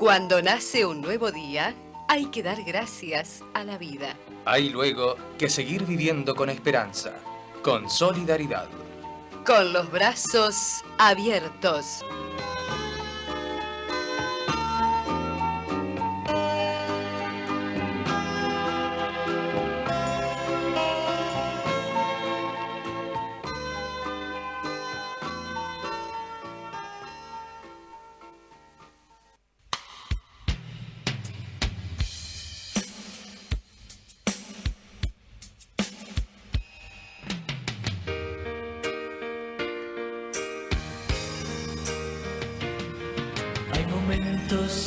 Cuando nace un nuevo día, hay que dar gracias a la vida. Hay luego que seguir viviendo con esperanza, con solidaridad. Con los brazos abiertos.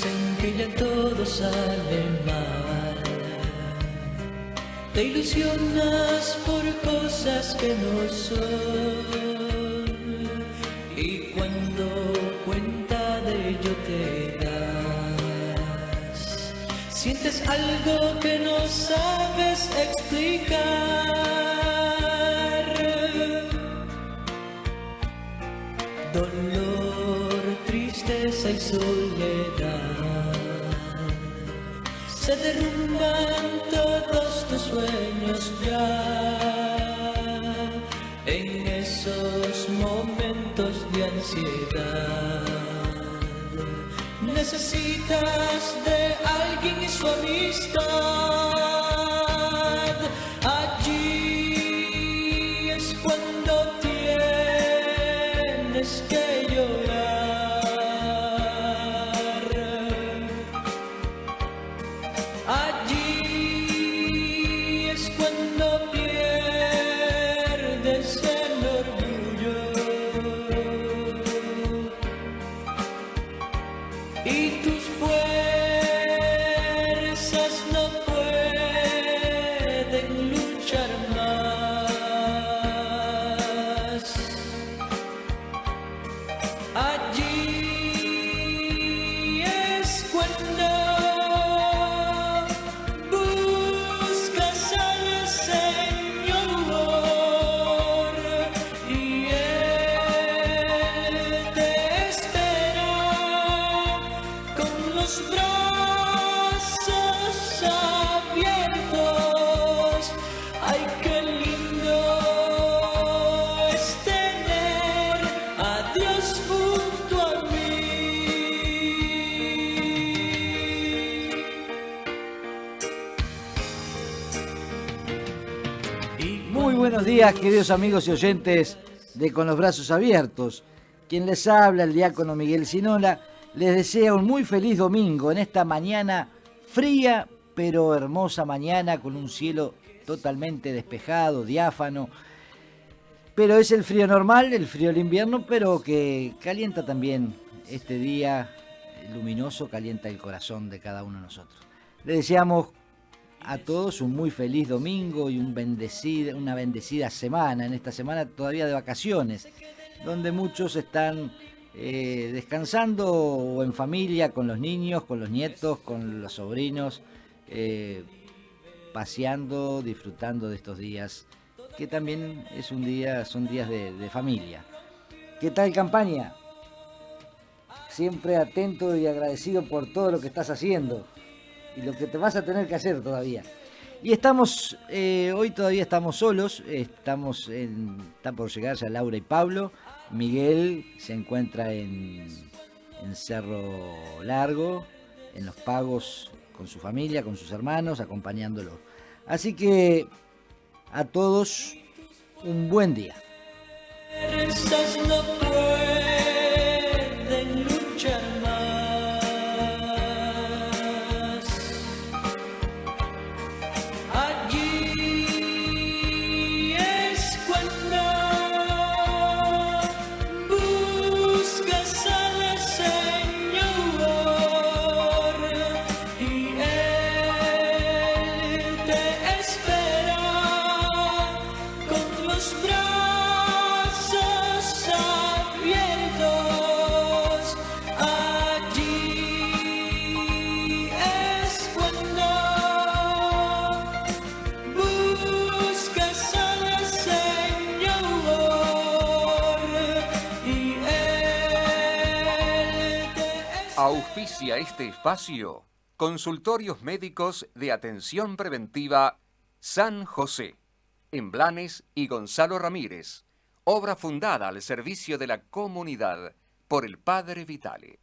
En que ya todo sale mal, te ilusionas por cosas que no son, y cuando cuenta de ello te das, sientes algo que no sabes explicar, dolor, tristeza y soledad. Se derrumban todos tus sueños ya en esos momentos de ansiedad. Necesitas de alguien y su amistad. Allí es cuando tienes que llorar. Allí es cuando pierdes el orgullo y tus fuerzas no pueden luchar más. Allí es cuando Buenos días, queridos amigos y oyentes de Con los Brazos Abiertos. Quien les habla, el diácono Miguel Sinola, les desea un muy feliz domingo en esta mañana fría pero hermosa mañana con un cielo totalmente despejado, diáfano. Pero es el frío normal, el frío del invierno, pero que calienta también este día luminoso, calienta el corazón de cada uno de nosotros. Les deseamos a todos un muy feliz domingo y una bendecida semana, en esta semana todavía de vacaciones, donde muchos están descansando o en familia, con los niños, con los nietos, con los sobrinos, paseando, disfrutando de estos días, que también son días de familia. ¿Qué tal, campaña? Siempre atento y agradecido por todo lo que estás haciendo y lo que te vas a tener que hacer todavía. Y hoy todavía estamos solos, está por llegar ya Laura y Pablo. Miguel se encuentra en Cerro Largo, en Los Pagos, con su familia, con sus hermanos, acompañándolo. Así que a todos un buen día. Brazos abiertos. Auspicia este espacio Consultorios Médicos de Atención Preventiva San José, en Blanes y Gonzalo Ramírez, obra fundada al servicio de la comunidad por el Padre Vitale.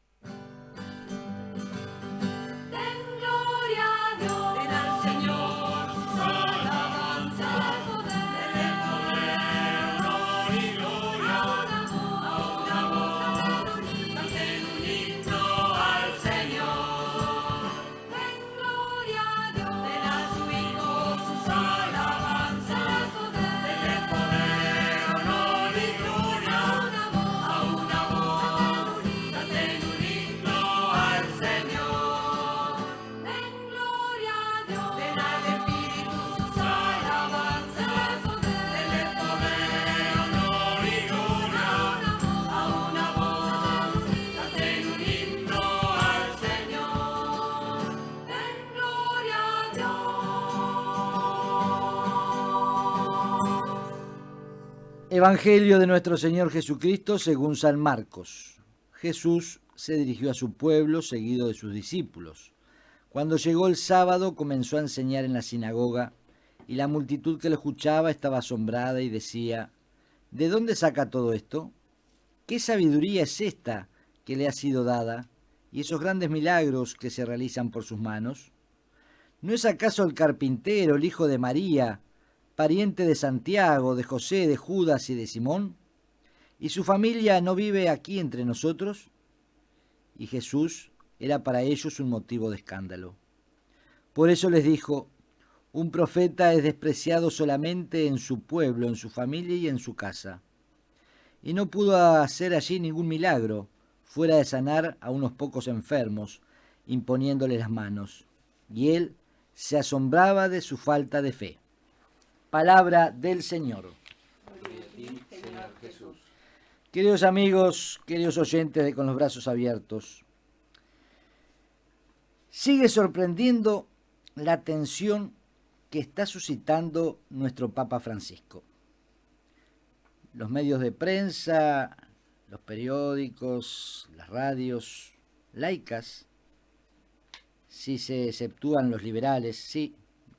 Evangelio de nuestro Señor Jesucristo según San Marcos. Jesús se dirigió a su pueblo seguido de sus discípulos. Cuando llegó el sábado comenzó a enseñar en la sinagoga y la multitud que lo escuchaba estaba asombrada y decía: ¿de dónde saca todo esto? ¿Qué sabiduría es esta que le ha sido dada y esos grandes milagros que se realizan por sus manos? ¿No es acaso el carpintero, el hijo de María, pariente de Santiago, de José, de Judas y de Simón? ¿Y su familia no vive aquí entre nosotros? Y Jesús era para ellos un motivo de escándalo. Por eso les dijo: un profeta es despreciado solamente en su pueblo, en su familia y en su casa. Y no pudo hacer allí ningún milagro, fuera de sanar a unos pocos enfermos, imponiéndoles las manos. Y él se asombraba de su falta de fe. Palabra del Señor. Queridos amigos, queridos oyentes de Con los Brazos Abiertos, sigue sorprendiendo la atención que está suscitando nuestro Papa Francisco. Los medios de prensa, los periódicos, las radios laicas, si se exceptúan los liberales, sí,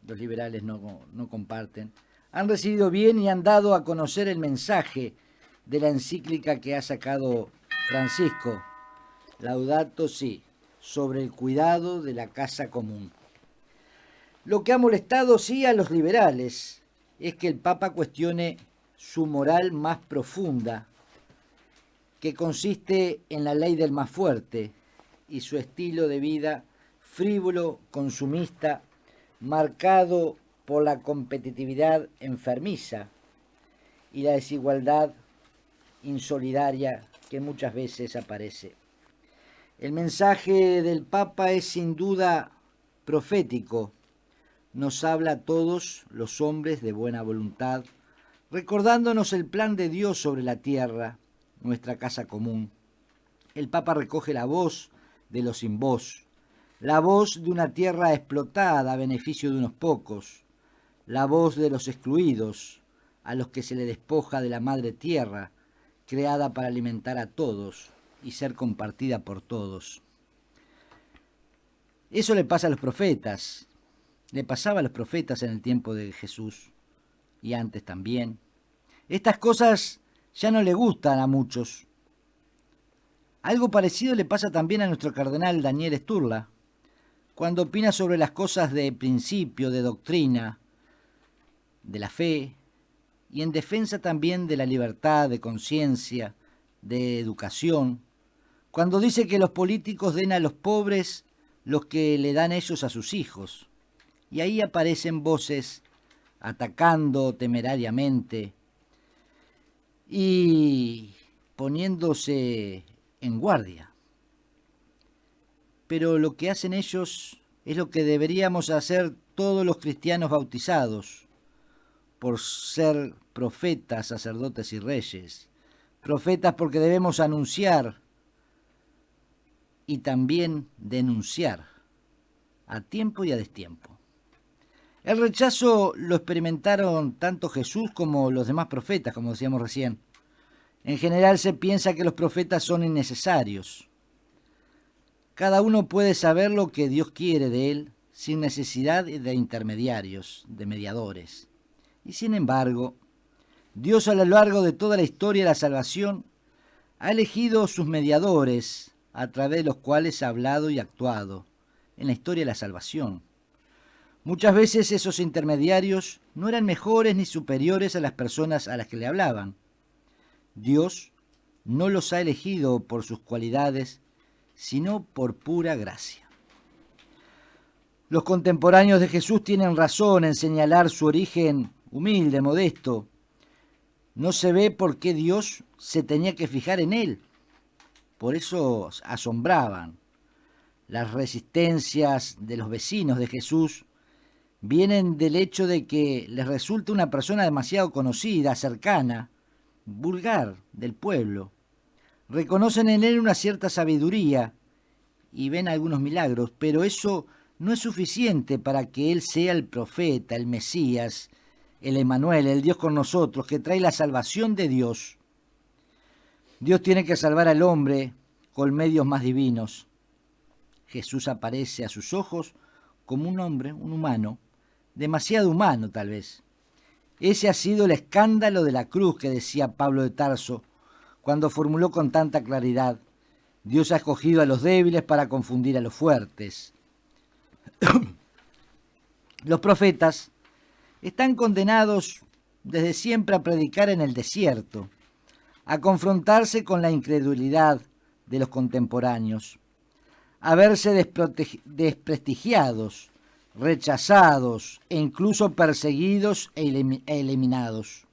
los liberales no comparten, han recibido bien y han dado a conocer el mensaje de la encíclica que ha sacado Francisco, Laudato Si, sobre el cuidado de la casa común. Lo que ha molestado, sí, a los liberales es que el Papa cuestione su moral más profunda, que consiste en la ley del más fuerte, y su estilo de vida frívolo, consumista, marcado por la competitividad enfermiza y la desigualdad insolidaria que muchas veces aparece. El mensaje del Papa es sin duda profético. Nos habla a todos los hombres de buena voluntad, recordándonos el plan de Dios sobre la tierra, nuestra casa común. El Papa recoge la voz de los sin voz, la voz de una tierra explotada a beneficio de unos pocos, la voz de los excluidos, a los que se le despoja de la madre tierra, creada para alimentar a todos y ser compartida por todos. Eso le pasa a los profetas, le pasaba a los profetas en el tiempo de Jesús y antes también. Estas cosas ya no le gustan a muchos. Algo parecido le pasa también a nuestro cardenal Daniel Sturla, cuando opina sobre las cosas de principio, de doctrina, de la fe, y en defensa también de la libertad de conciencia, de educación, cuando dice que los políticos den a los pobres los que le dan ellos a sus hijos. Y ahí aparecen voces atacando temerariamente y poniéndose en guardia. Pero lo que hacen ellos es lo que deberíamos hacer todos los cristianos bautizados, por ser profetas, sacerdotes y reyes. Profetas porque debemos anunciar y también denunciar, a tiempo y a destiempo. El rechazo lo experimentaron tanto Jesús como los demás profetas, como decíamos recién. En general se piensa que los profetas son innecesarios. Cada uno puede saber lo que Dios quiere de él sin necesidad de intermediarios, de mediadores. Y sin embargo, Dios a lo largo de toda la historia de la salvación ha elegido sus mediadores a través de los cuales ha hablado y actuado en la historia de la salvación. Muchas veces esos intermediarios no eran mejores ni superiores a las personas a las que le hablaban. Dios no los ha elegido por sus cualidades, sino por pura gracia. Los contemporáneos de Jesús tienen razón en señalar su origen humilde, modesto. No se ve por qué Dios se tenía que fijar en él. Por eso asombraban. Las resistencias de los vecinos de Jesús vienen del hecho de que les resulta una persona demasiado conocida, cercana, vulgar del pueblo. Reconocen en él una cierta sabiduría y ven algunos milagros, pero eso no es suficiente para que él sea el profeta, el Mesías, el Emmanuel, el Dios con nosotros, que trae la salvación de Dios. Dios tiene que salvar al hombre con medios más divinos. Jesús aparece a sus ojos como un hombre, un humano, demasiado humano tal vez. Ese ha sido el escándalo de la cruz que decía Pablo de Tarso, cuando formuló con tanta claridad: Dios ha escogido a los débiles para confundir a los fuertes. Los profetas están condenados desde siempre a predicar en el desierto, a confrontarse con la incredulidad de los contemporáneos, a verse desprestigiados, rechazados e incluso perseguidos e eliminados.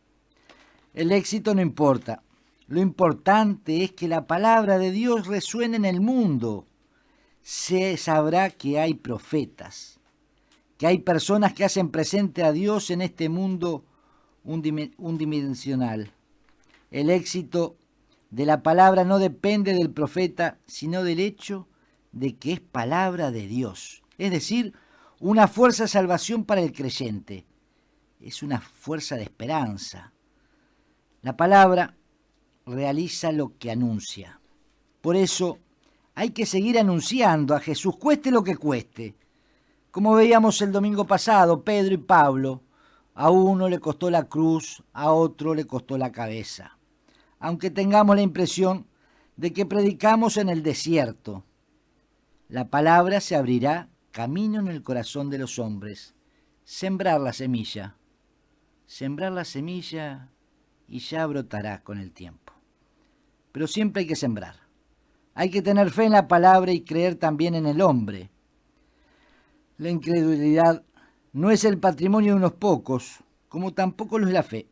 El éxito no importa. Lo importante es que la palabra de Dios resuene en el mundo. Se sabrá que hay profetas, que hay personas que hacen presente a Dios en este mundo unidimensional. El éxito de la palabra no depende del profeta, sino del hecho de que es palabra de Dios. Es decir, una fuerza de salvación para el creyente. Es una fuerza de esperanza. La palabra realiza lo que anuncia. Por eso hay que seguir anunciando a Jesús, cueste lo que cueste. Como veíamos el domingo pasado, Pedro y Pablo, a uno le costó la cruz, a otro le costó la cabeza. Aunque tengamos la impresión de que predicamos en el desierto, la palabra se abrirá camino en el corazón de los hombres. Sembrar la semilla y ya brotará con el tiempo. Pero siempre hay que sembrar. Hay que tener fe en la palabra y creer también en el hombre. La incredulidad no es el patrimonio de unos pocos, como tampoco lo es la fe.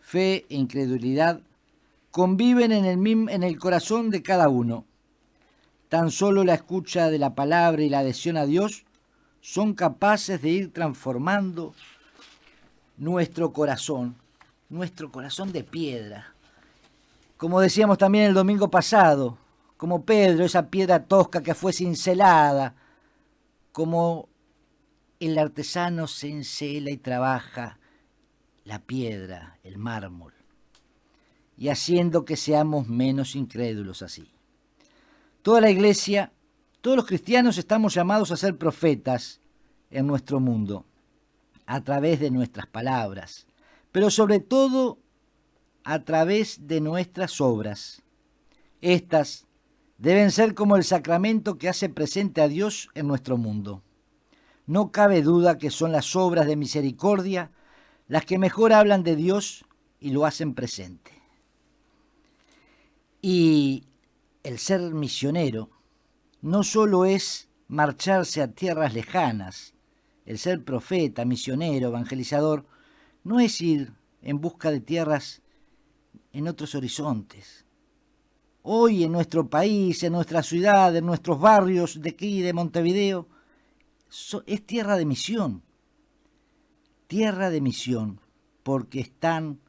Fe e incredulidad conviven en el corazón de cada uno. Tan solo la escucha de la palabra y la adhesión a Dios son capaces de ir transformando nuestro corazón de piedra. Como decíamos también el domingo pasado, como Pedro, esa piedra tosca que fue cincelada, como el artesano se encela y trabaja la piedra, el mármol, y haciendo que seamos menos incrédulos así. Toda la iglesia, todos los cristianos estamos llamados a ser profetas en nuestro mundo, a través de nuestras palabras, pero sobre todo a través de nuestras obras. Estas deben ser como el sacramento que hace presente a Dios en nuestro mundo. No cabe duda que son las obras de misericordia las que mejor hablan de Dios y lo hacen presente. Y el ser misionero no solo es marcharse a tierras lejanas. El ser profeta, misionero, evangelizador, no es ir en busca de tierras en otros horizontes. Hoy en nuestro país, en nuestra ciudad, en nuestros barrios de aquí, de Montevideo, es tierra de misión. Tierra de misión, porque están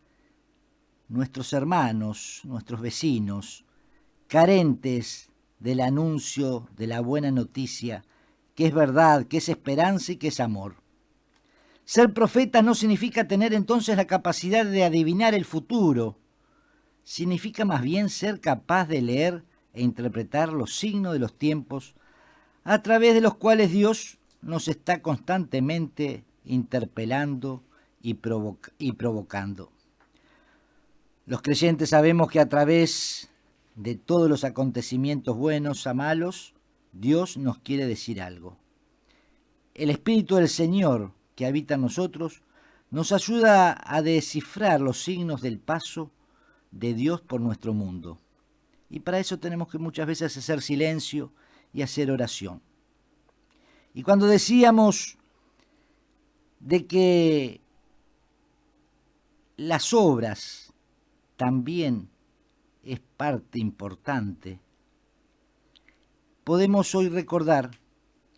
nuestros hermanos, nuestros vecinos, carentes del anuncio de la buena noticia, que es verdad, que es esperanza y que es amor. Ser profeta no significa tener entonces la capacidad de adivinar el futuro. Significa más bien ser capaz de leer e interpretar los signos de los tiempos a través de los cuales Dios nos está constantemente interpelando y provocando. Los creyentes sabemos que a través de todos los acontecimientos buenos a malos, Dios nos quiere decir algo. El Espíritu del Señor que habita en nosotros nos ayuda a descifrar los signos del paso de Dios por nuestro mundo. Y para eso tenemos que muchas veces hacer silencio y hacer oración. Y cuando decíamos de que las obras también es parte importante, podemos hoy recordar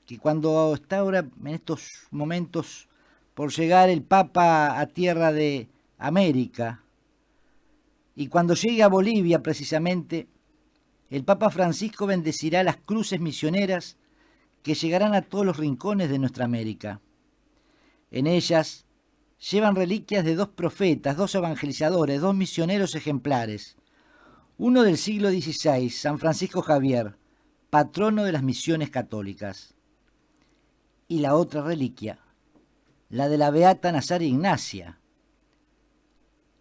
que cuando está ahora en estos momentos por llegar el Papa a tierra de América, y cuando llegue a Bolivia precisamente, el Papa Francisco bendecirá las cruces misioneras que llegarán a todos los rincones de nuestra América. En ellas llevan reliquias de 2 profetas, 2 evangelizadores, 2 misioneros ejemplares. Uno del siglo XVI, San Francisco Javier, patrono de las misiones católicas. Y la otra reliquia, la de la beata Nazaria Ignacia,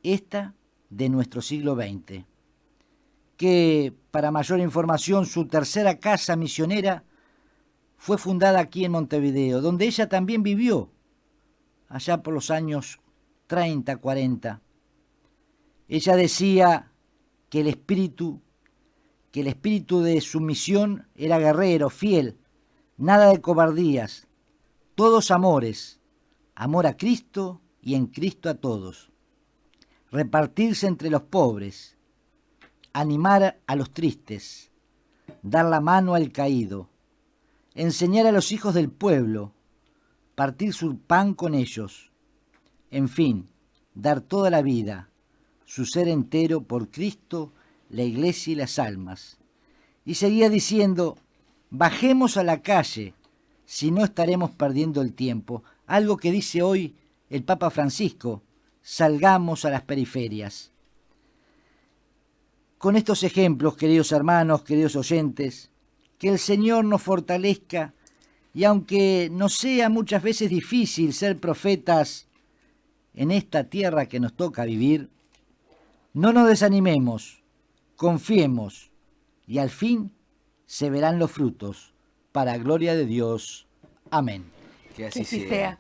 esta de nuestro siglo XX, que, para mayor información, su tercera casa misionera fue fundada aquí en Montevideo, donde ella también vivió, allá por los años 30, 40. Ella decía que el espíritu de su misión era guerrero, fiel, nada de cobardías, todos amores, amor a Cristo y en Cristo a todos, repartirse entre los pobres, animar a los tristes, dar la mano al caído, enseñar a los hijos del pueblo, partir su pan con ellos, en fin, dar toda la vida, su ser entero por Cristo, la Iglesia y las almas. Y seguía diciendo, bajemos a la calle, si no estaremos perdiendo el tiempo, algo que dice hoy el Papa Francisco, salgamos a las periferias. Con estos ejemplos, queridos hermanos, queridos oyentes, que el Señor nos fortalezca y aunque nos sea muchas veces difícil ser profetas en esta tierra que nos toca vivir, no nos desanimemos, confiemos y al fin se verán los frutos para gloria de Dios. Amén. Que así sea.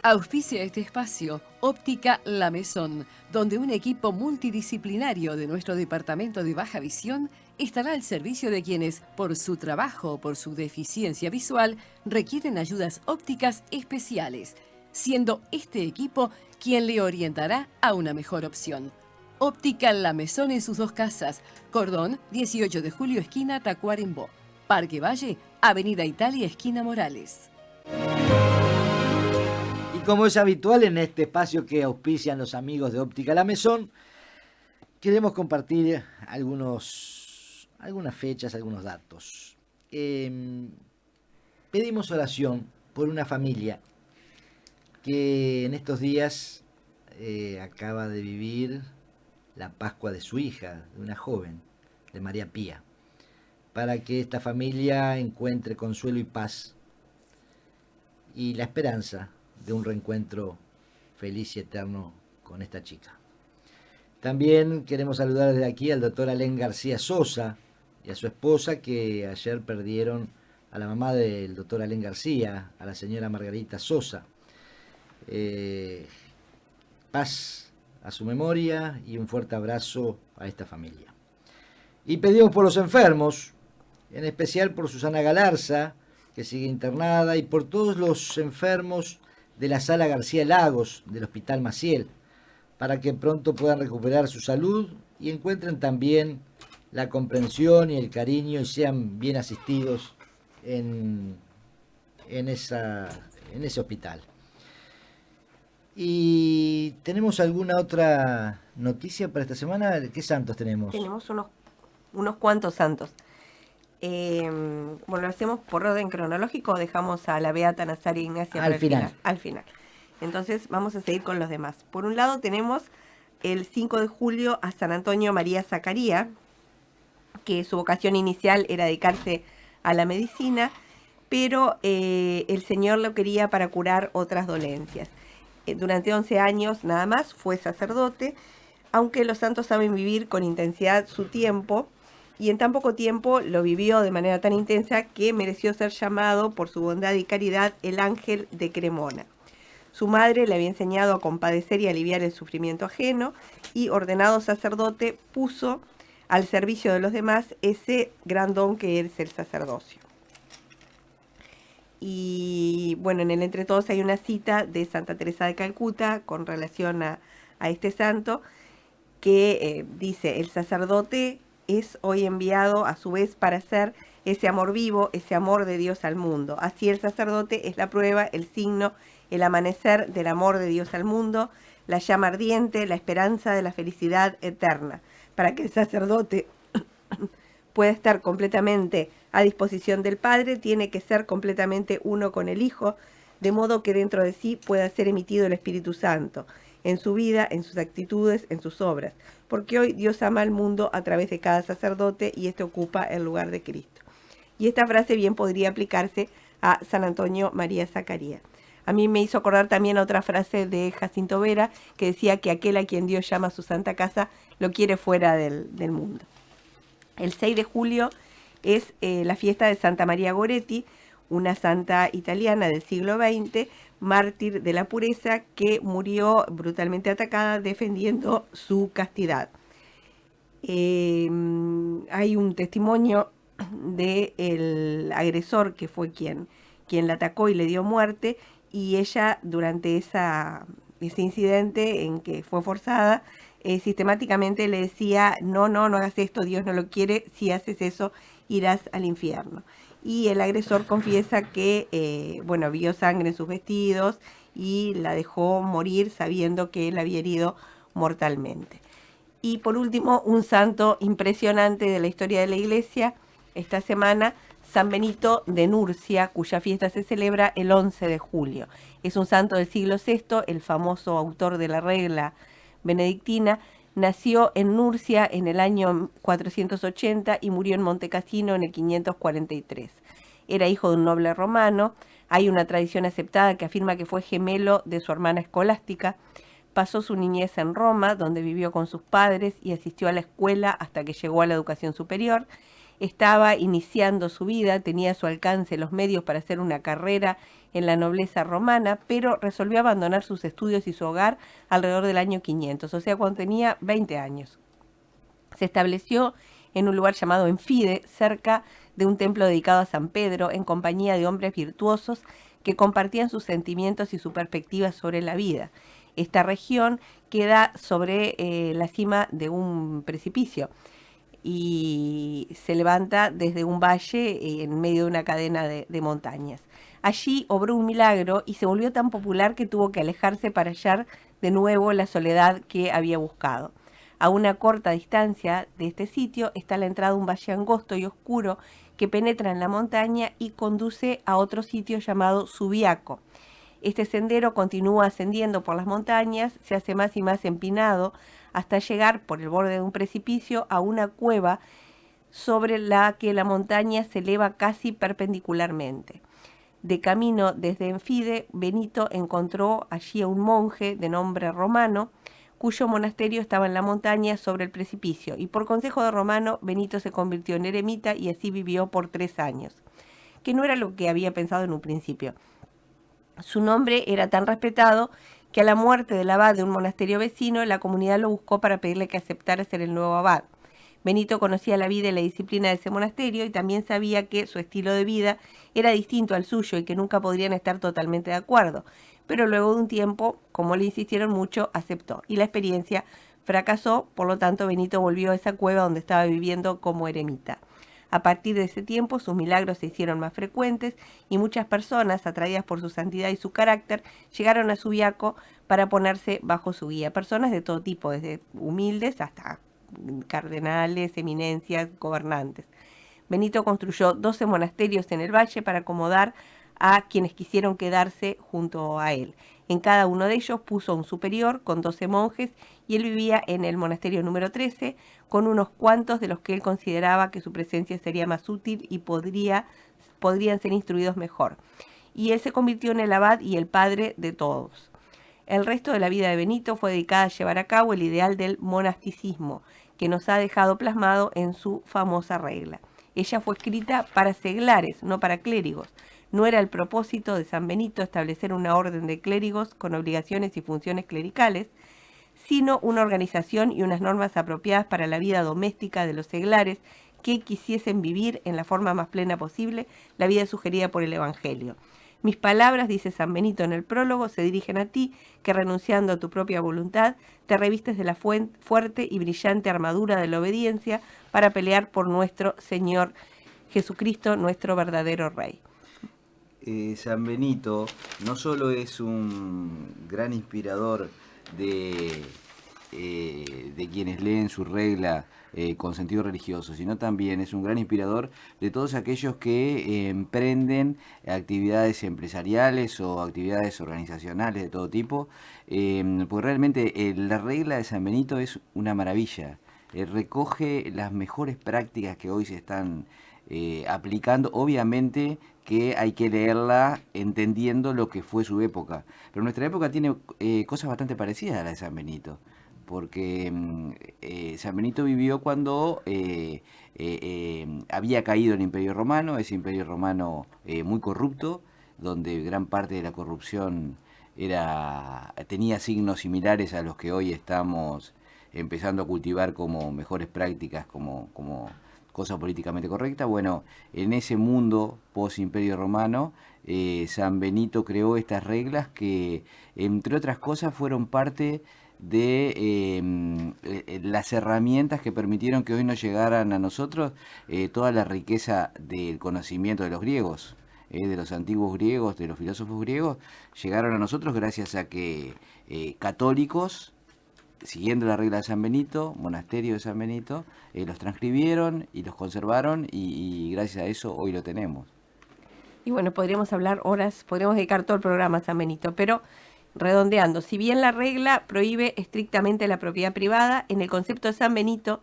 Auspicia este espacio Óptica La Maison, donde un equipo multidisciplinario de nuestro departamento de baja visión estará al servicio de quienes, por su trabajo o por su deficiencia visual, requieren ayudas ópticas especiales, siendo este equipo quien le orientará a una mejor opción. Óptica La Maison en sus 2 casas, Cordón, 18 de julio, esquina Tacuarembó, Parque Valle, Avenida Italia, esquina Morales. Como es habitual en este espacio que auspician los amigos de Óptica La Maison, queremos compartir algunas fechas, algunos datos. Pedimos oración por una familia que en estos días acaba de vivir la Pascua de su hija, de una joven, de María Pía, para que esta familia encuentre consuelo y paz y la esperanza de un reencuentro feliz y eterno con esta chica. También queremos saludar desde aquí al doctor Alén García Sosa y a su esposa, que ayer perdieron a la mamá del doctor Alén García, a la señora Margarita Sosa. Paz a su memoria y un fuerte abrazo a esta familia. Y pedimos por los enfermos, en especial por Susana Galarza, que sigue internada, y por todos los enfermos de la Sala García Lagos del Hospital Maciel, para que pronto puedan recuperar su salud y encuentren también la comprensión y el cariño y sean bien asistidos en ese hospital. ¿Y tenemos alguna otra noticia para esta semana? ¿Qué santos tenemos? Tenemos unos cuantos santos. Bueno, lo hacemos por orden cronológico o dejamos a la Beata Nazaria Ignacia al final. Al final. Entonces vamos a seguir con los demás. Por un lado tenemos el 5 de julio a San Antonio María Zacaría, que su vocación inicial era dedicarse a la medicina, pero el Señor lo quería para curar otras dolencias. Durante 11 años nada más fue sacerdote, aunque los santos saben vivir con intensidad su tiempo, y en tan poco tiempo lo vivió de manera tan intensa que mereció ser llamado por su bondad y caridad el ángel de Cremona. Su madre le había enseñado a compadecer y aliviar el sufrimiento ajeno, y ordenado sacerdote puso al servicio de los demás ese gran don que es el sacerdocio. Y bueno, en el Entre Todos hay una cita de Santa Teresa de Calcuta con relación a este santo, que dice: el sacerdote es hoy enviado a su vez para ser ese amor vivo, ese amor de Dios al mundo. Así el sacerdote es la prueba, el signo, el amanecer del amor de Dios al mundo, la llama ardiente, la esperanza de la felicidad eterna. Para que el sacerdote pueda estar completamente a disposición del Padre, tiene que ser completamente uno con el Hijo, de modo que dentro de sí pueda ser emitido el Espíritu Santo, en su vida, en sus actitudes, en sus obras. Porque hoy Dios ama al mundo a través de cada sacerdote, y este ocupa el lugar de Cristo. Y esta frase bien podría aplicarse a San Antonio María Zacaría. A mí me hizo acordar también otra frase de Jacinto Vera, que decía que aquel a quien Dios llama a su santa casa lo quiere fuera del mundo. El 6 de julio es la fiesta de Santa María Goretti, una santa italiana del siglo XX, mártir de la pureza, que murió brutalmente atacada defendiendo su castidad. Hay un testimonio del agresor, que fue quien la atacó y le dio muerte, y ella, durante ese incidente en que fue forzada, sistemáticamente le decía: no hagas esto, Dios no lo quiere, si haces eso irás al infierno. Y el agresor confiesa que vio sangre en sus vestidos y la dejó morir sabiendo que él había herido mortalmente. Y por último, un santo impresionante de la historia de la Iglesia esta semana, San Benito de Nurcia, cuya fiesta se celebra el 11 de julio. Es un santo del siglo VI, el famoso autor de la regla benedictina. Nació en Nurcia en el año 480 y murió en Montecassino en el 543. Era hijo de un noble romano. Hay una tradición aceptada que afirma que fue gemelo de su hermana Escolástica. Pasó su niñez en Roma, donde vivió con sus padres y asistió a la escuela hasta que llegó a la educación superior. Estaba iniciando su vida, tenía a su alcance los medios para hacer una carrera en la nobleza romana, pero resolvió abandonar sus estudios y su hogar alrededor del año 500, o sea, cuando tenía 20 años. Se estableció en un lugar llamado Enfide, cerca de un templo dedicado a San Pedro, en compañía de hombres virtuosos que compartían sus sentimientos y su perspectiva sobre la vida. Esta región queda sobre la cima de un precipicio y se levanta desde un valle en medio de una cadena de montañas. Allí obró un milagro y se volvió tan popular que tuvo que alejarse para hallar de nuevo la soledad que había buscado. A una corta distancia de este sitio está la entrada a un valle angosto y oscuro que penetra en la montaña y conduce a otro sitio llamado Subiaco. Este sendero continúa ascendiendo por las montañas, se hace más y más empinado hasta llegar por el borde de un precipicio a una cueva sobre la que la montaña se eleva casi perpendicularmente. De camino desde Enfide, Benito encontró allí a un monje de nombre Romano, cuyo monasterio estaba en la montaña sobre el precipicio, y por consejo de Romano, Benito se convirtió en eremita y así vivió por 3 años, que no era lo que había pensado en un principio. Su nombre era tan respetado que a la muerte del abad de un monasterio vecino, la comunidad lo buscó para pedirle que aceptara ser el nuevo abad. Benito conocía la vida y la disciplina de ese monasterio y también sabía que su estilo de vida era distinto al suyo y que nunca podrían estar totalmente de acuerdo. Pero luego de un tiempo, como le insistieron mucho, aceptó. Y la experiencia fracasó, por lo tanto Benito volvió a esa cueva donde estaba viviendo como eremita. A partir de ese tiempo sus milagros se hicieron más frecuentes y muchas personas, atraídas por su santidad y su carácter, llegaron a Subiaco para ponerse bajo su guía. Personas de todo tipo, desde humildes hasta cardenales, eminencias, gobernantes. Benito construyó 12 monasterios en el valle para acomodar a quienes quisieron quedarse junto a él. En cada uno de ellos puso un superior con 12 monjes y él vivía en el monasterio número 13 con unos cuantos de los que él consideraba que su presencia sería más útil y podrían ser instruidos mejor. Y él se convirtió en el abad y el padre de todos. El resto de la vida de Benito fue dedicada a llevar a cabo el ideal del monasticismo, que nos ha dejado plasmado en su famosa regla. Ella fue escrita para seglares, no para clérigos. No era el propósito de San Benito establecer una orden de clérigos con obligaciones y funciones clericales, sino una organización y unas normas apropiadas para la vida doméstica de los seglares que quisiesen vivir en la forma más plena posible la vida sugerida por el Evangelio. Mis palabras, dice San Benito en el prólogo, se dirigen a ti, que renunciando a tu propia voluntad, te revistes de la fuerte y brillante armadura de la obediencia para pelear por nuestro Señor Jesucristo, nuestro verdadero Rey. San Benito no solo es un gran inspirador de quienes leen su regla con sentido religioso, sino también es un gran inspirador de todos aquellos que emprenden actividades empresariales o actividades organizacionales de todo tipo, porque realmente la regla de San Benito es una maravilla, recoge las mejores prácticas que hoy se están aplicando, obviamente que hay que leerla entendiendo lo que fue su época, pero nuestra época tiene cosas bastante parecidas a la de San Benito, porque San Benito vivió cuando había caído el Imperio Romano, ese Imperio Romano muy corrupto, donde gran parte de la corrupción tenía signos similares a los que hoy estamos empezando a cultivar como mejores prácticas, como cosa políticamente correcta. Bueno, en ese mundo post-Imperio Romano, San Benito creó estas reglas que, entre otras cosas, fueron parte de las herramientas que permitieron que hoy nos llegaran a nosotros toda la riqueza del conocimiento de los griegos, de los antiguos griegos, de los filósofos griegos, llegaron a nosotros gracias a que católicos, siguiendo la regla de San Benito, monasterio de San Benito, los transcribieron y los conservaron y gracias a eso hoy lo tenemos. Y bueno, podríamos hablar horas, podríamos dedicar todo el programa a San Benito, pero redondeando, si bien la regla prohíbe estrictamente la propiedad privada, en el concepto de San Benito,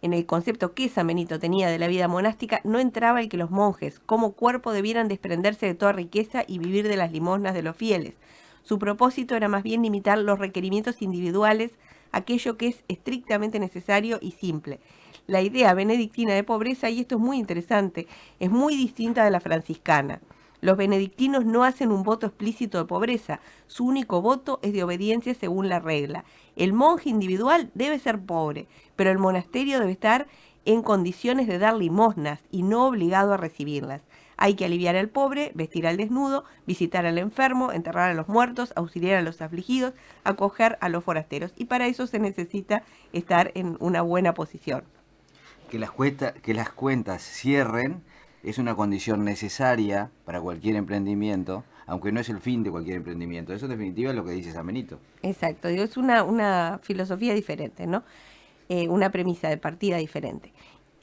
en el concepto que San Benito tenía de la vida monástica, no entraba el que los monjes, como cuerpo, debieran desprenderse de toda riqueza y vivir de las limosnas de los fieles. Su propósito era más bien limitar los requerimientos individuales, aquello que es estrictamente necesario y simple. La idea benedictina de pobreza, y esto es muy interesante, es muy distinta de la franciscana. Los benedictinos no hacen un voto explícito de pobreza, su único voto es de obediencia según la regla. El monje individual debe ser pobre, pero el monasterio debe estar en condiciones de dar limosnas y no obligado a recibirlas. Hay que aliviar al pobre, vestir al desnudo, visitar al enfermo, enterrar a los muertos, auxiliar a los afligidos, acoger a los forasteros. Y para eso se necesita estar en una buena posición. Que las cuentas cierren es una condición necesaria para cualquier emprendimiento, aunque no es el fin de cualquier emprendimiento. Eso en definitiva es lo que dice San Benito. Exacto, es una filosofía diferente, ¿no? Una premisa de partida diferente.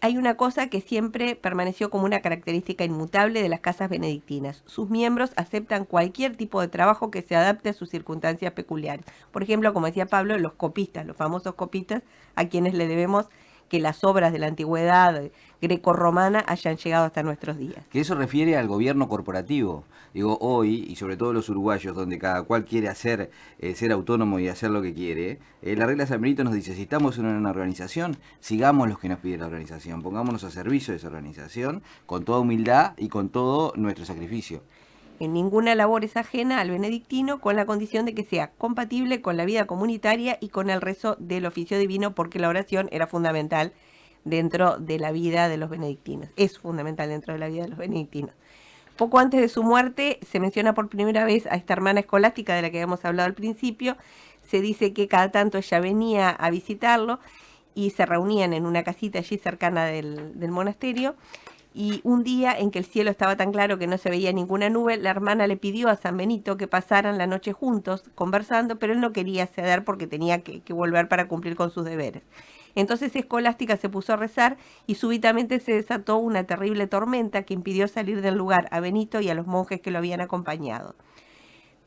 hay una cosa que siempre permaneció como una característica inmutable de las casas benedictinas. Sus miembros aceptan cualquier tipo de trabajo que se adapte a sus circunstancias peculiares. Por ejemplo, como decía Pablo, los copistas, los famosos copistas, a quienes le debemos que las obras de la antigüedad grecorromana hayan llegado hasta nuestros días. Que eso refiere al gobierno corporativo. Digo, hoy, y sobre todo los uruguayos, donde cada cual quiere hacer, ser autónomo y hacer lo que quiere, la regla de San Benito nos dice, si estamos en una organización, sigamos los que nos pide la organización, pongámonos a servicio de esa organización, con toda humildad y con todo nuestro sacrificio. En ninguna labor es ajena al benedictino, con la condición de que sea compatible con la vida comunitaria y con el rezo del oficio divino, porque la oración era fundamental dentro de la vida de los benedictinos. Es fundamental dentro de la vida de los benedictinos. Poco antes de su muerte se menciona por primera vez a esta hermana escolástica de la que habíamos hablado al principio. Se dice que cada tanto ella venía a visitarlo y se reunían en una casita allí cercana del monasterio. Y un día en que el cielo estaba tan claro que no se veía ninguna nube, la hermana le pidió a San Benito que pasaran la noche juntos, conversando, pero él no quería ceder porque tenía que volver para cumplir con sus deberes. Entonces Escolástica se puso a rezar y súbitamente se desató una terrible tormenta que impidió salir del lugar a Benito y a los monjes que lo habían acompañado.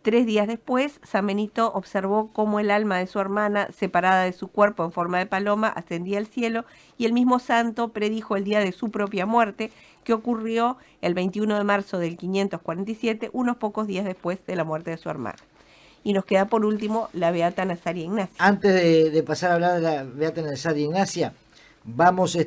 3 días después, San Benito observó cómo el alma de su hermana, separada de su cuerpo en forma de paloma, ascendía al cielo, y el mismo santo predijo el día de su propia muerte, que ocurrió el 21 de marzo del 547, unos pocos días después de la muerte de su hermana. Y nos queda por último la Beata Nazaria Ignacia. Antes de pasar a hablar de la Beata Nazaria Ignacia, vamos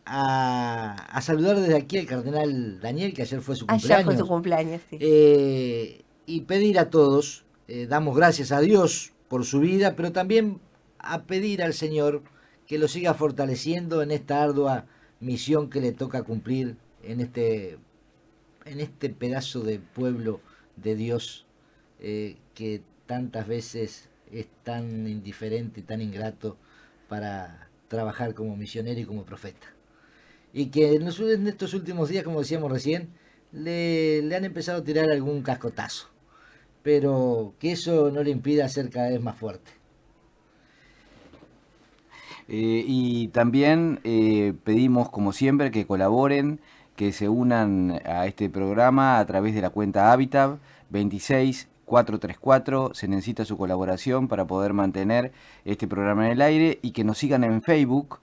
a saludar desde aquí al cardenal Daniel, que ayer fue su cumpleaños. Ayer fue su cumpleaños, sí. Y pedir a todos, damos gracias a Dios por su vida, pero también a pedir al Señor que lo siga fortaleciendo en esta ardua misión que le toca cumplir en este pedazo de pueblo de Dios, que tantas veces es tan indiferente y tan ingrato para trabajar como misionero y como profeta. Y que en estos últimos días, como decíamos recién, le han empezado a tirar algún cascotazo, pero que eso no le impida ser cada vez más fuerte. Y también pedimos, como siempre, que colaboren, que se unan a este programa a través de la cuenta Habitat 26434. Se necesita su colaboración para poder mantener este programa en el aire, y que nos sigan en Facebook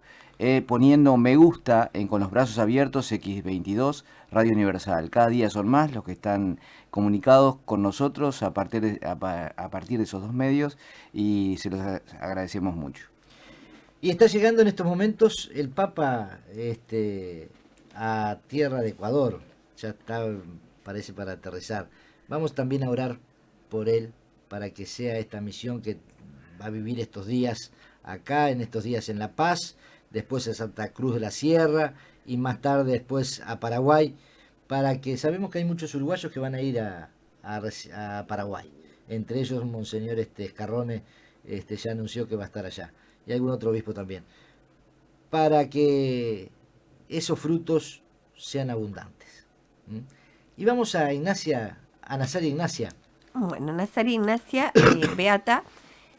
poniendo me gusta en Con los Brazos Abiertos X22 Radio Universal. Cada día son más los que están comunicados con nosotros a partir de esos dos medios, y se los agradecemos mucho. Y está llegando en estos momentos el Papa a tierra de Ecuador. Ya está, parece, para aterrizar. Vamos también a orar por él, para que sea esta misión que va a vivir estos días acá, en estos días en La Paz, después a Santa Cruz de la Sierra y más tarde después a Paraguay, para que sabemos que hay muchos uruguayos que van a ir a Paraguay. Entre ellos Monseñor Escarrone ya anunció que va a estar allá, y algún otro obispo también, para que esos frutos sean abundantes. Y vamos a Nazaria Ignacia. Bueno, Nazaria Ignacia, beata,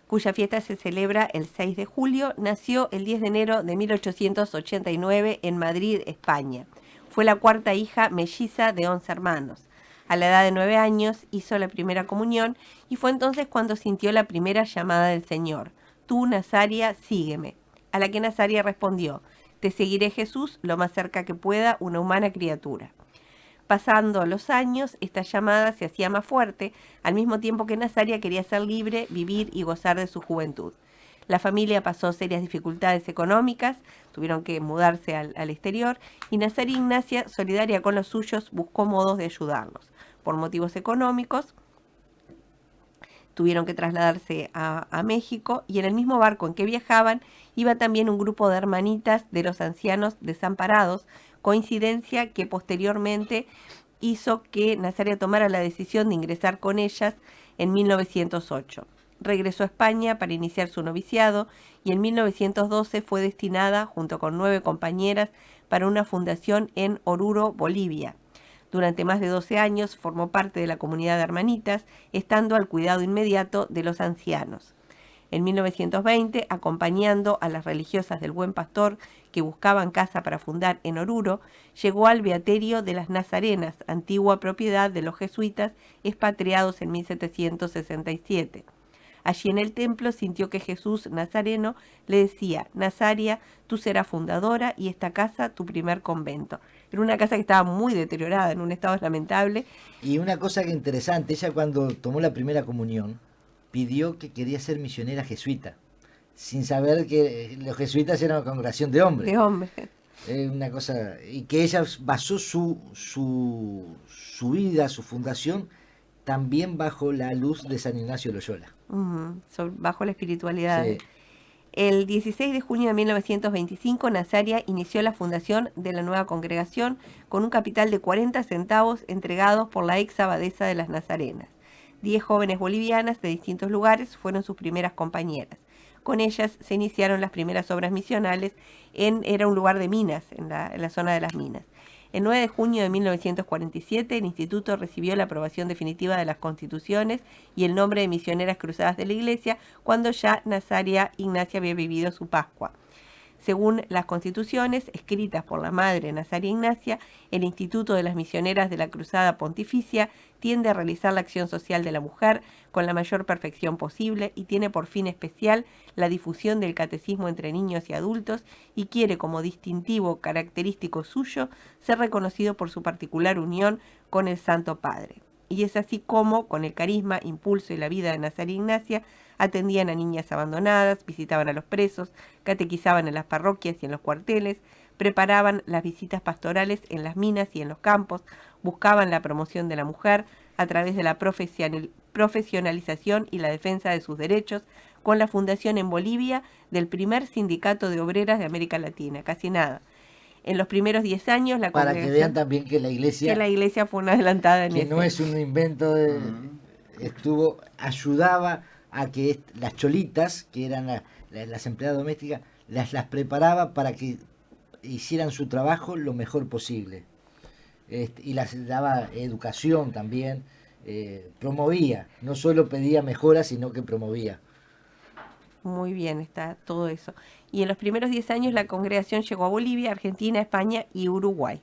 cuya fiesta se celebra el 6 de julio, nació el 10 de enero de 1889 en Madrid, España. Fue la cuarta hija melliza de 11 hermanos. A la edad de 9 años hizo la primera comunión, y fue entonces cuando sintió la primera llamada del Señor: tú, Nazaria, sígueme. A la que Nazaria respondió: te seguiré, Jesús, lo más cerca que pueda una humana criatura. Pasando los años, esta llamada se hacía más fuerte, al mismo tiempo que Nazaria quería ser libre, vivir y gozar de su juventud. La familia pasó serias dificultades económicas, tuvieron que mudarse al exterior, y Nazaria Ignacia, solidaria con los suyos, buscó modos de ayudarlos. Por motivos económicos, tuvieron que trasladarse a México, y en el mismo barco en que viajaban iba también un grupo de hermanitas de los ancianos desamparados, coincidencia que posteriormente hizo que Nazaria tomara la decisión de ingresar con ellas en 1908. Regresó a España para iniciar su noviciado, y en 1912 fue destinada, junto con 9 compañeras, para una fundación en Oruro, Bolivia. Durante más de 12 años formó parte de la comunidad de hermanitas, estando al cuidado inmediato de los ancianos. En 1920, acompañando a las religiosas del Buen Pastor que buscaban casa para fundar en Oruro, llegó al Beaterio de las Nazarenas, antigua propiedad de los jesuitas expatriados en 1767. Allí en el templo sintió que Jesús Nazareno le decía: Nazaria, tú serás fundadora y esta casa tu primer convento. Era una casa que estaba muy deteriorada, en un estado lamentable. Y una cosa que interesante, ella cuando tomó la primera comunión, pidió que quería ser misionera jesuita, sin saber que los jesuitas eran una congregación de hombres. De hombre. Una cosa, y que ella basó su vida, su fundación, también bajo la luz de San Ignacio de Loyola. Bajo la espiritualidad. Sí. El 16 de junio de 1925, Nazaria inició la fundación de la nueva congregación con un capital de 40 centavos entregados por la ex abadesa de las Nazarenas. 10 jóvenes bolivianas de distintos lugares fueron sus primeras compañeras. Con ellas se iniciaron las primeras obras misionales era un lugar de minas, en la zona de las minas. El 9 de junio de 1947, el instituto recibió la aprobación definitiva de las constituciones y el nombre de Misioneras Cruzadas de la Iglesia, cuando ya Nazaria Ignacia había vivido su Pascua. Según las constituciones, escritas por la madre Nazaria Ignacia, el Instituto de las Misioneras de la Cruzada Pontificia tiende a realizar la acción social de la mujer con la mayor perfección posible y tiene por fin especial la difusión del catecismo entre niños y adultos, y quiere como distintivo característico suyo ser reconocido por su particular unión con el Santo Padre. Y es así como, con el carisma, impulso y la vida de Nazaria Ignacia, atendían a niñas abandonadas, visitaban a los presos, catequizaban en las parroquias y en los cuarteles, preparaban las visitas pastorales en las minas y en los campos, buscaban la promoción de la mujer a través de la profesionalización y la defensa de sus derechos, con la fundación en Bolivia del primer sindicato de obreras de América Latina, casi nada. En los primeros 10 años la Para congregación... que vean también que la iglesia fue una adelantada en que eso. no es un invento ayudaba a que las cholitas, que eran las empleadas domésticas, las preparaba para que hicieran su trabajo lo mejor posible. Y las daba educación también, promovía, no solo pedía mejoras, sino que promovía. Muy bien, está todo eso. Y en los primeros 10 años la congregación llegó a Bolivia, Argentina, España y Uruguay.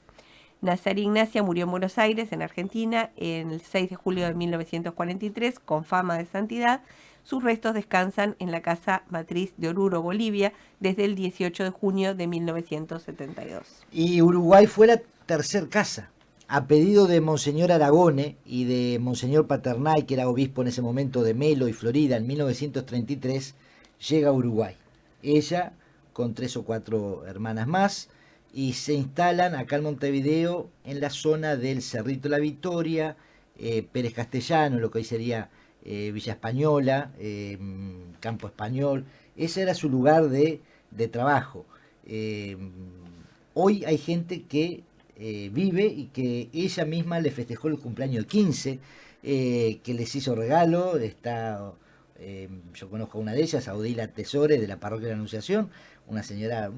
Nazaria Ignacia murió en Buenos Aires, en Argentina, el 6 de julio de 1943, con fama de santidad. Sus restos descansan en la casa matriz de Oruro, Bolivia, desde el 18 de junio de 1972. Y Uruguay fue la tercer casa, a pedido de Monseñor Aragone y de Monseñor Paternay, que era obispo en ese momento de Melo y Florida, en 1933, llega a Uruguay. Ella con 3 o 4 hermanas más, y se instalan acá en Montevideo, en la zona del Cerrito La Victoria, Pérez Castellano, lo que hoy sería Villa Española, Campo Español. Ese era su lugar de trabajo. Hoy hay gente que vive y que ella misma le festejó el cumpleaños de 15, que les hizo regalo. Yo conozco a una de ellas, Audila Tesore, de la Parroquia de la Anunciación, una señora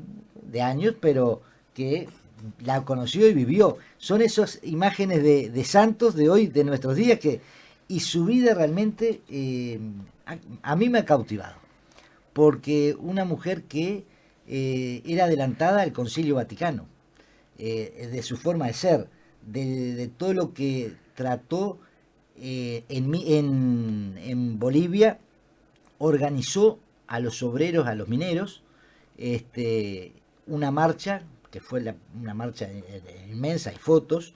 de años, pero que la conoció y vivió. Son esas imágenes de santos de hoy, de nuestros días, y su vida realmente a mí me ha cautivado, porque una mujer que era adelantada al Concilio Vaticano, de su forma de ser, de todo lo que trató en Bolivia, organizó a los obreros, a los mineros, una marcha, que fue una marcha inmensa, hay fotos,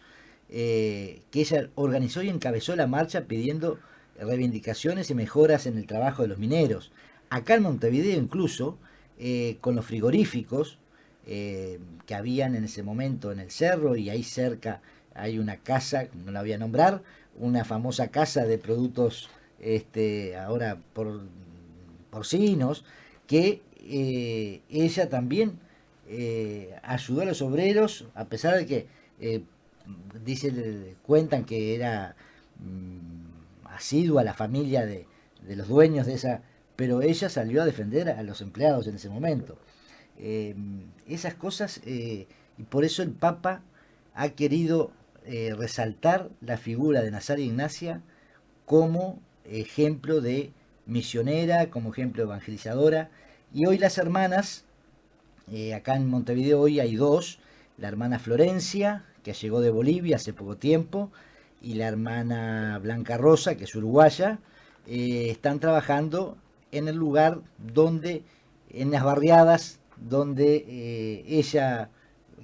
que ella organizó y encabezó la marcha pidiendo reivindicaciones y mejoras en el trabajo de los mineros. Acá en Montevideo incluso, con los frigoríficos que habían en ese momento en el cerro, y ahí cerca hay una casa, no la voy a nombrar, una famosa casa de productos ahora porcinos, que ella también ayudó a los obreros, a pesar de que cuentan que era asidua a la familia de los dueños de esa, pero ella salió a defender a los empleados en ese momento. Esas cosas, y por eso el Papa ha querido resaltar la figura de Nazaria Ignacia como ejemplo de misionera, como ejemplo evangelizadora, y hoy las hermanas Acá en Montevideo hoy hay dos, la hermana Florencia, que llegó de Bolivia hace poco tiempo, y la hermana Blanca Rosa, que es uruguaya. Están trabajando en el lugar donde, en las barriadas donde ella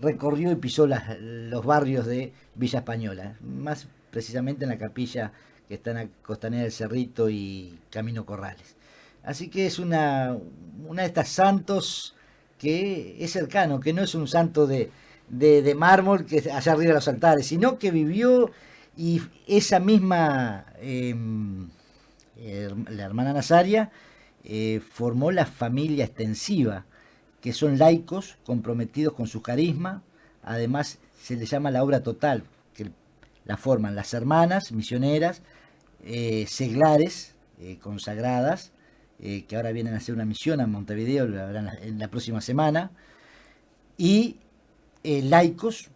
recorrió y pisó los barrios de Villa Española, más precisamente en la capilla que está en la Costanera del Cerrito y Camino Corrales. Así que es una de estas santos que es cercano, que no es un santo de mármol que allá arriba de los altares, sino que vivió, y esa misma la hermana Nazaria formó la familia extensiva, que son laicos comprometidos con su carisma. Además se le llama la obra total, que la forman las hermanas misioneras, seglares, consagradas, que ahora vienen a hacer una misión a Montevideo, lo harán en la próxima semana, y laicos,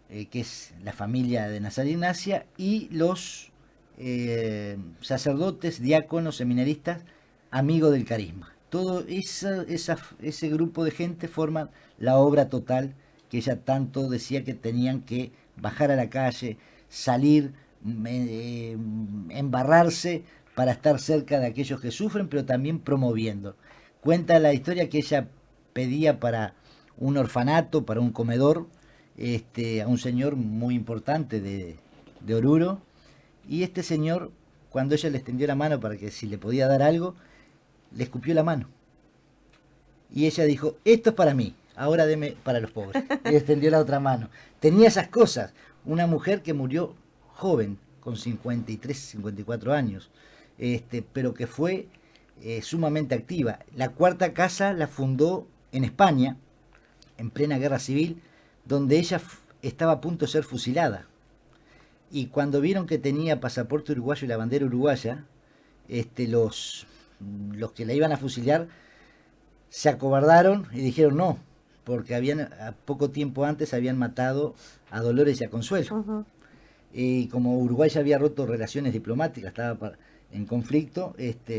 que es la familia de Nazaria Ignacia, y los sacerdotes, diáconos, seminaristas, amigos del carisma. Todo ese grupo de gente forman la obra total que ella tanto decía que tenían que bajar a la calle, salir, embarrarse para estar cerca de aquellos que sufren, pero también promoviendo. Cuenta la historia que ella pedía para un orfanato, para un comedor, a un señor muy importante de Oruro, y este señor, cuando ella le extendió la mano para que si le podía dar algo, le escupió la mano. Y ella dijo, esto es para mí, ahora deme para los pobres. Y le extendió la otra mano. Tenía esas cosas. Una mujer que murió joven, con 53, 54 años, pero que fue sumamente activa. La Cuarta Casa la fundó en España, en plena guerra civil, donde ella estaba a punto de ser fusilada. Y cuando vieron que tenía pasaporte uruguayo y la bandera uruguaya, los que la iban a fusilar se acobardaron y dijeron no, porque a poco tiempo antes habían matado a Dolores y a Consuelo. Uh-huh. Y como Uruguay ya había roto relaciones diplomáticas, estaba en conflicto,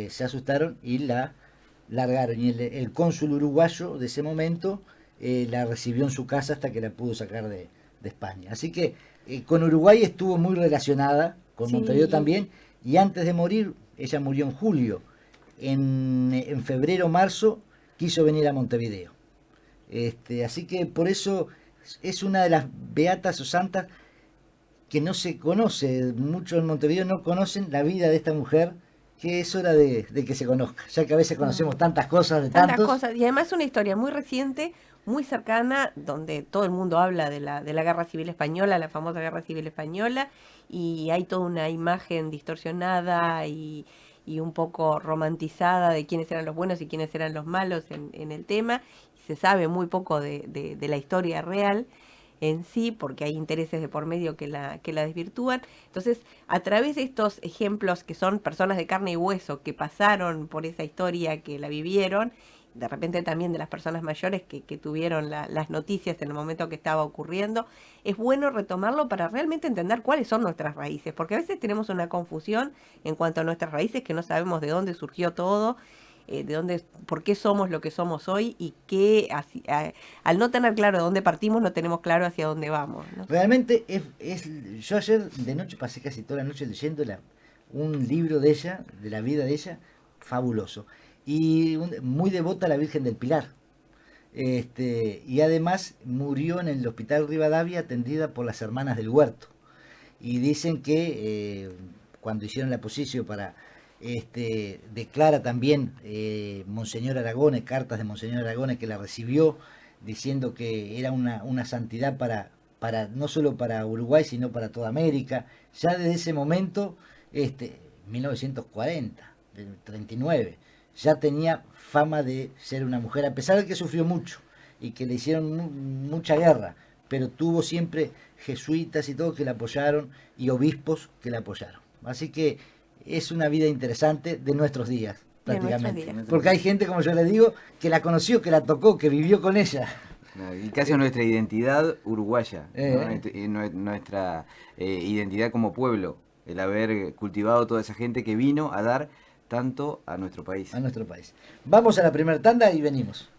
se asustaron y la largaron. Y el cónsul uruguayo de ese momento la recibió en su casa hasta que la pudo sacar de España. Así que con Uruguay estuvo muy relacionada, con Montevideo también, y antes de morir, ella murió en julio. En febrero, marzo, quiso venir a Montevideo. Así que por eso es una de las beatas o santas que no se conoce. Muchos en Montevideo no conocen la vida de esta mujer, que es hora de que se conozca, ya que a veces conocemos tantas cosas de tantos. Cosas, y además es una historia muy reciente, muy cercana, donde todo el mundo habla de la Guerra Civil Española, la famosa Guerra Civil Española, y hay toda una imagen distorsionada y un poco romantizada de quiénes eran los buenos y quiénes eran los malos en el tema. Se sabe muy poco de la historia real en sí, porque hay intereses de por medio que la desvirtúan. Entonces, a través de estos ejemplos que son personas de carne y hueso que pasaron por esa historia, que la vivieron, de repente también de las personas mayores que tuvieron las noticias en el momento que estaba ocurriendo, es bueno retomarlo para realmente entender cuáles son nuestras raíces, porque a veces tenemos una confusión en cuanto a nuestras raíces, que no sabemos de dónde surgió todo, por qué somos lo que somos hoy, y que al no tener claro de dónde partimos, no tenemos claro hacia dónde vamos, ¿no? Realmente yo ayer de noche pasé casi toda la noche leyendo un libro de ella, de la vida de ella, fabuloso, y muy devota a la Virgen del Pilar. Y además murió en el Hospital Rivadavia atendida por las hermanas del Huerto, y dicen que cuando hicieron la posición para declara también Monseñor Aragone, cartas de Monseñor Aragone, que la recibió diciendo que era una santidad para no solo para Uruguay, sino para toda América. Ya desde ese momento, 1940, 39, ya tenía fama de ser una mujer, a pesar de que sufrió mucho y que le hicieron mucha guerra, pero tuvo siempre jesuitas y todo que la apoyaron, y obispos que la apoyaron. Así que es una vida interesante de nuestros días, prácticamente. Porque hay gente, como yo le digo, que la conoció, que la tocó, que vivió con ella. Y casi nuestra identidad uruguaya, ¿no? Nuestra identidad como pueblo, el haber cultivado toda esa gente que vino a dar tanto a nuestro país. A nuestro país. Vamos a la primera tanda y venimos.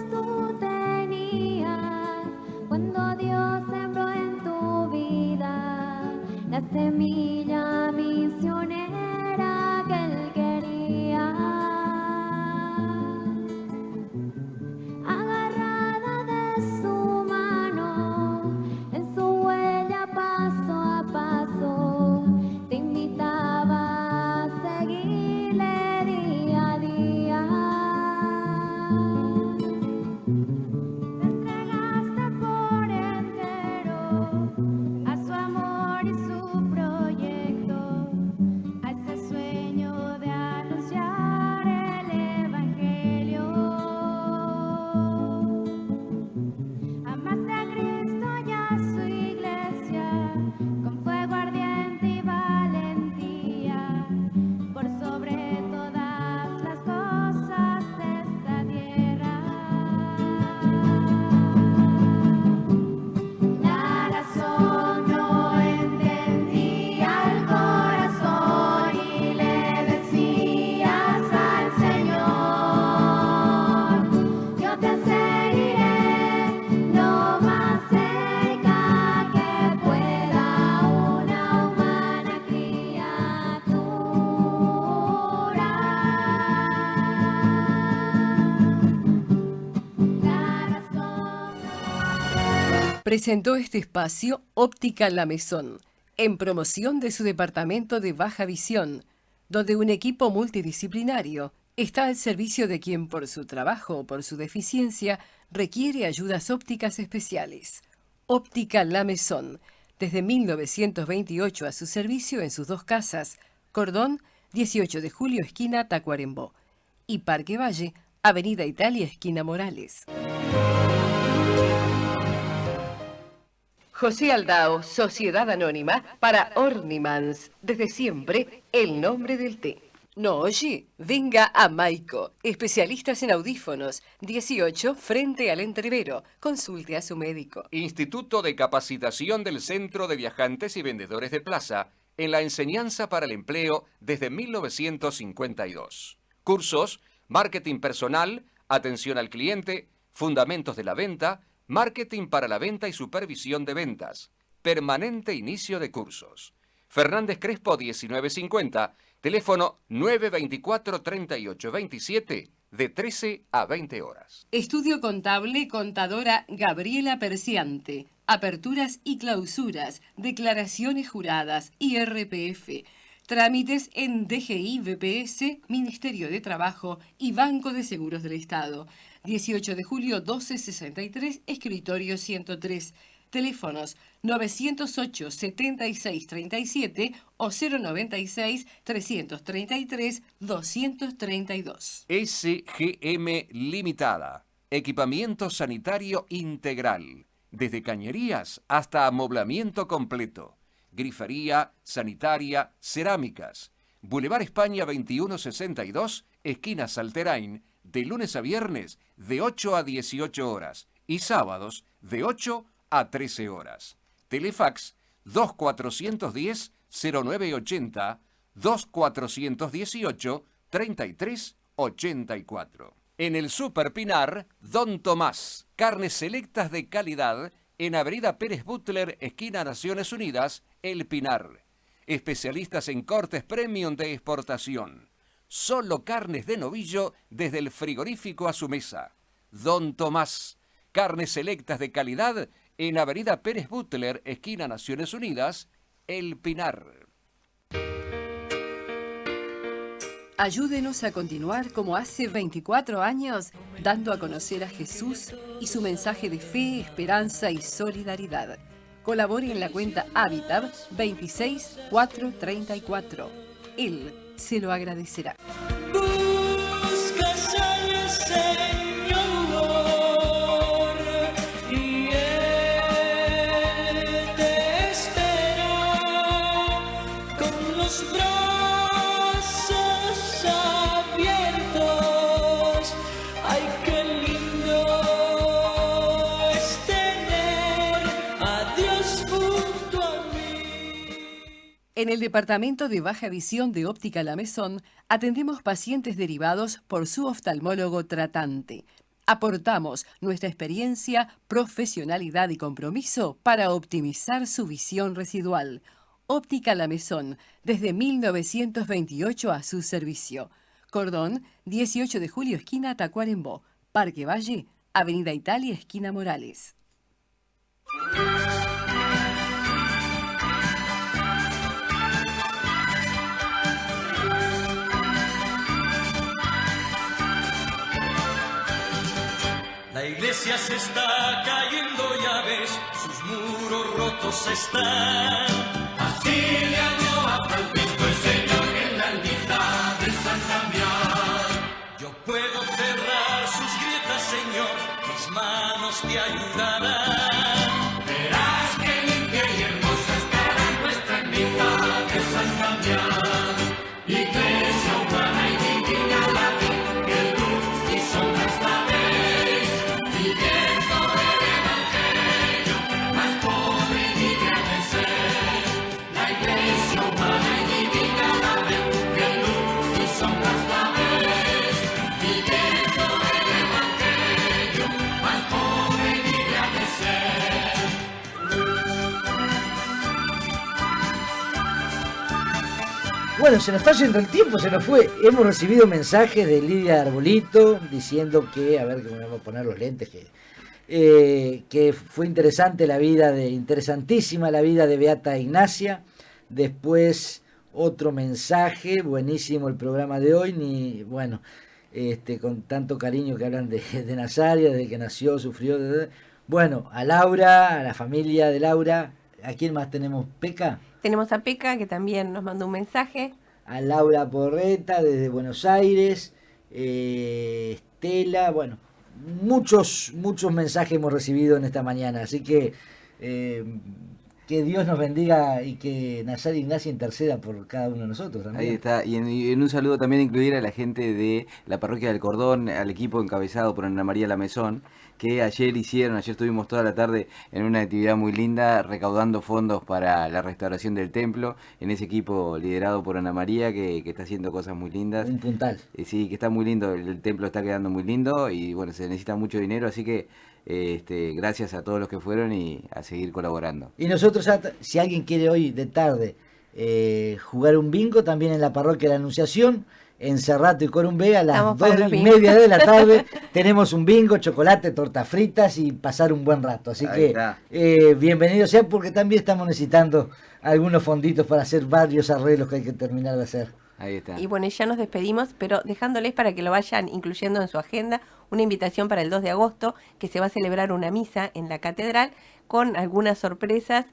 Tú tenías cuando Dios sembró en tu vida la semilla misionera que Él quería. Agarrada de su mano, en su huella paso a paso, te invitaba a seguirle día a día. Presentó este espacio Óptica La Maison, en promoción de su departamento de baja visión, donde un equipo multidisciplinario está al servicio de quien por su trabajo o por su deficiencia requiere ayudas ópticas especiales. Óptica La Maison, desde 1928 a su servicio en sus dos casas, Cordón, 18 de julio, esquina Tacuarembó, y Parque Valle, Avenida Italia, esquina Morales. José Aldao, Sociedad Anónima, para Ornimans, desde siempre, el nombre del té. ¿No oye? Venga a Maico, especialistas en audífonos, 18, frente al Entrevero. Consulte a su médico. Instituto de Capacitación del Centro de Viajantes y Vendedores de Plaza, en la enseñanza para el empleo desde 1952. Cursos: marketing personal, atención al cliente, fundamentos de la venta, marketing para la venta y supervisión de ventas. Permanente inicio de cursos. Fernández Crespo 1950, teléfono 924-3827, de 13 a 20 horas. Estudio Contable, contadora Gabriela Perciante. Aperturas y clausuras, declaraciones juradas, IRPF. Trámites en DGI, BPS, Ministerio de Trabajo y Banco de Seguros del Estado. 18 de julio 1263, escritorio 103. Teléfonos 908-7637 o 096-333-232. SGM Limitada. Equipamiento sanitario integral. Desde cañerías hasta amoblamiento completo. Grifería, sanitaria, cerámicas. Boulevard España 2162, esquina Salterain, de lunes a viernes de 8 a 18 horas y sábados de 8 a 13 horas. Telefax 2410-0980, 2418-3384. En el Super Pinar, Don Tomás, carnes selectas de calidad, en Avenida Pérez Butler, esquina Naciones Unidas, El Pinar. Especialistas en cortes premium de exportación. Solo carnes de novillo desde el frigorífico a su mesa. Don Tomás, carnes selectas de calidad, en Avenida Pérez Butler, esquina Naciones Unidas, El Pinar. Ayúdenos a continuar como hace 24 años, dando a conocer a Jesús y su mensaje de fe, esperanza y solidaridad. Colabore en la cuenta Habitat 26434. Él se lo agradecerá. Buscas al Señor y Él te espera con los brazos abiertos. Ay, qué lindo es tener a Dios junto a mí. En el Departamento de Baja Visión de Óptica La Maison atendemos pacientes derivados por su oftalmólogo tratante. Aportamos nuestra experiencia, profesionalidad y compromiso para optimizar su visión residual. Óptica La Maison, desde 1928 a su servicio. Cordón, 18 de julio, esquina Tacuarembó. Parque Valle, Avenida Italia, esquina Morales. La iglesia se está cayendo, ya ves, sus muros rotos están. Así le habló a Francisco el Señor en la ermita de San Damián. Yo puedo cerrar sus grietas, Señor, mis manos te ayudarán. Verás que limpia y hermosa estará nuestra ermita de San Damián. Iglesia humana y divina la ve, que luz y sombra esta vez, viviendo el evangelio, más pobre y libre de ser. La iglesia humana y divina la ve, que luz y sombra esta vez, viviendo el evangelio, más pobre y libre de ser. Bueno, se nos está yendo el tiempo, se nos fue. Hemos recibido mensajes de Lidia Arbolito diciendo que, a ver que me voy a poner los lentes, que fue interesantísima la vida de Beata Ignacia. Después otro mensaje, buenísimo el programa de hoy, con tanto cariño que hablan de Nazaria, desde que nació, sufrió. Bueno, a Laura, a la familia de Laura. ¿A quién más tenemos? ¿Peca? Tenemos a Peca, que también nos mandó un mensaje. A Laura Porreta desde Buenos Aires, Estela, bueno, muchos mensajes hemos recibido en esta mañana, así que Dios nos bendiga y que Nazaria Ignacia interceda por cada uno de nosotros también. Ahí está, y en un saludo también incluir a la gente de la parroquia del Cordón, al equipo encabezado por Ana María La Maison, que ayer estuvimos toda la tarde en una actividad muy linda, recaudando fondos para la restauración del templo, en ese equipo liderado por Ana María, que está haciendo cosas muy lindas. Un puntal. Sí, que está muy lindo, el templo está quedando muy lindo, y bueno, se necesita mucho dinero, así que gracias a todos los que fueron y a seguir colaborando. Y nosotros, si alguien quiere hoy de tarde jugar un bingo, también en la parroquia de la Anunciación, en Cerrato y Corumbé, a las 2:30 de la tarde tenemos un bingo, chocolate, tortas fritas y pasar un buen rato. Así Ahí que bienvenido sea, porque también estamos necesitando algunos fonditos para hacer varios arreglos que hay que terminar de hacer. Ahí está. Y bueno, ya nos despedimos, pero dejándoles para que lo vayan incluyendo en su agenda una invitación para el 2 de agosto, que se va a celebrar una misa en la catedral con algunas sorpresas.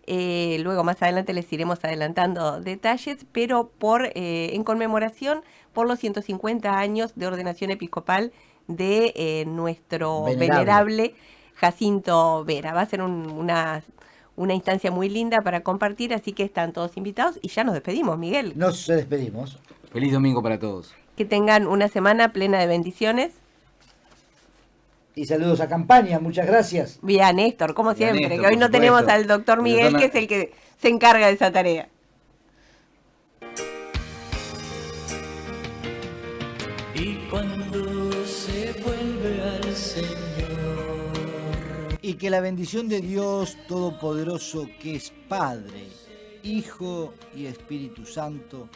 Luego más adelante les iremos adelantando detalles, pero en conmemoración por los 150 años de ordenación episcopal de nuestro venerable Jacinto Vera. Va a ser una instancia muy linda para compartir, así que están todos invitados y ya nos despedimos, Miguel. Nos despedimos. Feliz domingo para todos. Que tengan una semana plena de bendiciones. Y saludos a Campaña, muchas gracias. Bien, Néstor, como Bien, siempre, Néstor, que hoy por no supuesto. tenemos al doctor Miguel, que es el que se encarga de esa tarea. Y cuando se vuelve al Señor, Y que la bendición de Dios Todopoderoso, que es Padre, Hijo y Espíritu Santo,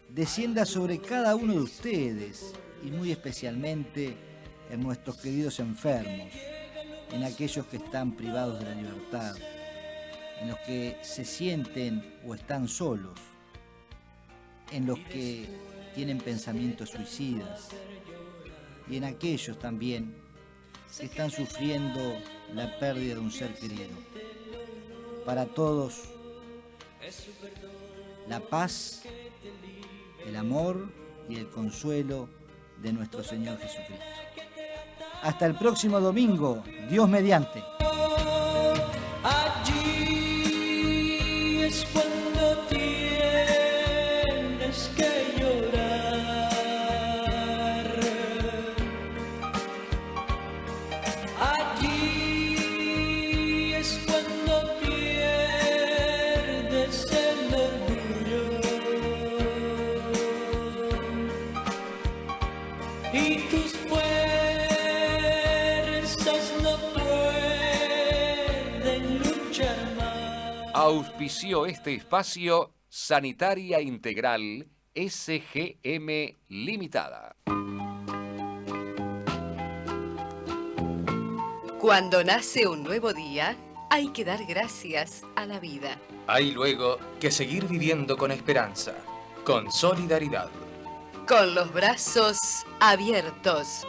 descienda sobre cada uno de ustedes y muy especialmente en nuestros queridos enfermos, en aquellos que están privados de la libertad, en los que se sienten o están solos, en los que tienen pensamientos suicidas y en aquellos también que están sufriendo la pérdida de un ser querido. Para todos, la paz, el amor y el consuelo de nuestro Señor Jesucristo. Hasta el próximo domingo, Dios mediante. allí es cuando tienes que llorar. Allí es cuando pierdes el orgullo. y tus fuerzas no pueden luchar más. Auspició este espacio Sanitaria Integral SGM Limitada. Cuando nace un nuevo día, hay que dar gracias a la vida. Hay luego que seguir viviendo con esperanza, con solidaridad. Con los brazos abiertos.